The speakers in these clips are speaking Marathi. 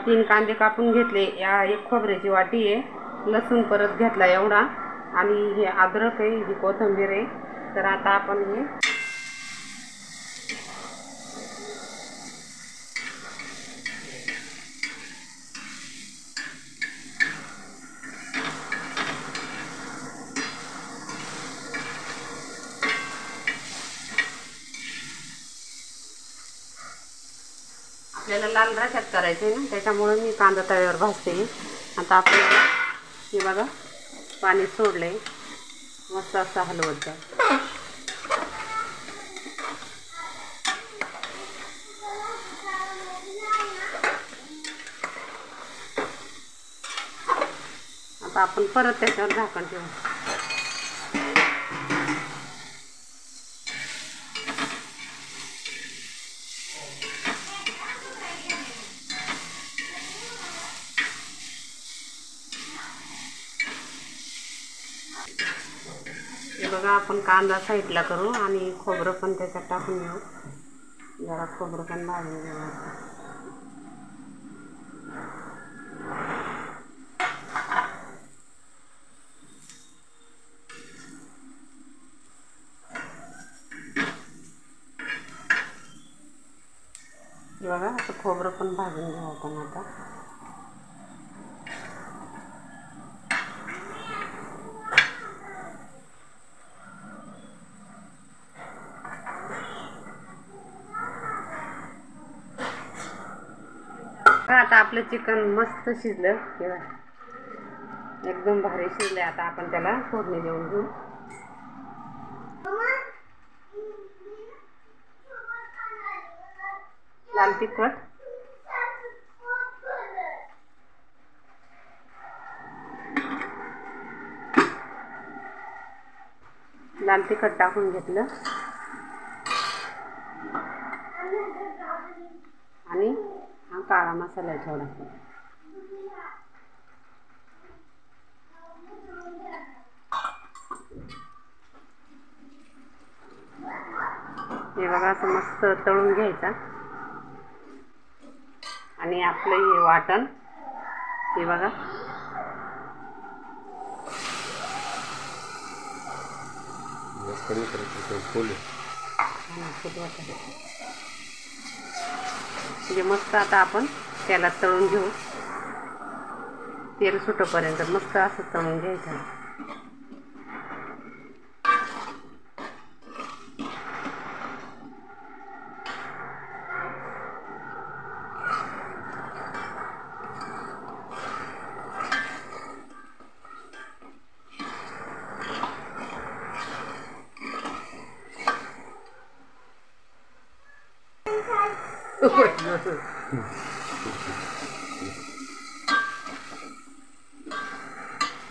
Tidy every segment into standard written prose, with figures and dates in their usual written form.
3 कांदे कापून घेतले, या 1 खोबऱ्याची वाटी आहे, लसूण परत घेतला एवढा, आणि हे अद्रक आहे, ही कोथिंबीर आहे. तर आता आपण हे आपल्याला लाल रशात करायचे ना, त्याच्यामुळे मी कांदा तव्यावर भाजते. आता आपल्याला हे बघा पाणी सोडले, मस्त असं हलवत जा. आता आपण परत त्याच्यावर झाकण ठेवू. हे बघा आपण कांदा साईडला करू आणि खोबरं पण त्याच्यात टाकून घेऊ. जरा खोबरं पण भाजून घेऊ. हे बघा आता खोबरं पण भाजून घेऊ आपण. आता आता आपलं चिकन मस्त शिजलं, एकदम भारी शिजले. आता आपण त्याला फोडणी देऊन घेऊ. लाल तिखट, लाल तिखट टाकून घेतलं आणि हा काळा मसाला आहे थोडासा. हे बघा असं मस्त तळून घ्यायचा. आणि आपलं हे वाटण, हे बघा म्हणजे मस्त. आता आपण त्याला तळून घेऊ, तेल सुटेपर्यंत मस्त असं तळून घ्यायचं.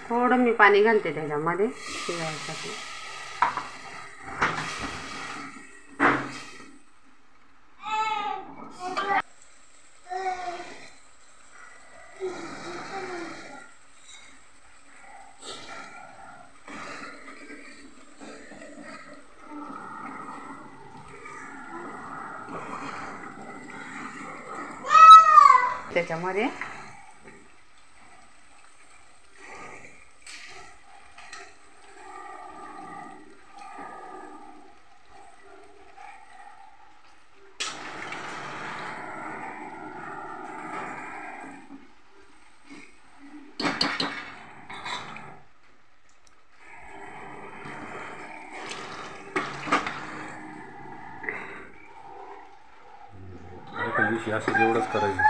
थोडं मी पाणी घालते त्याच्यामध्ये शिजायसाठी. त्याच्यामध्ये दिवशी असं एवढंच करायचं,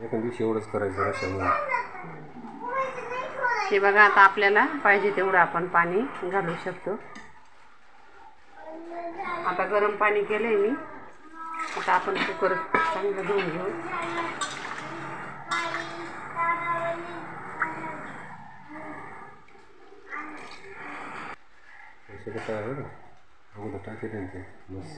एका दिवशी एवढंच करायचं रशामध्ये. हे बघा आता आपल्याला पाहिजे तेवढं आपण पाणी घालू शकतो. आता गरम पाणी केलंय मी. आता आपण कुकर चांगलं धुवून घेऊ. काय आहे अगोदर टाकेल ते बस.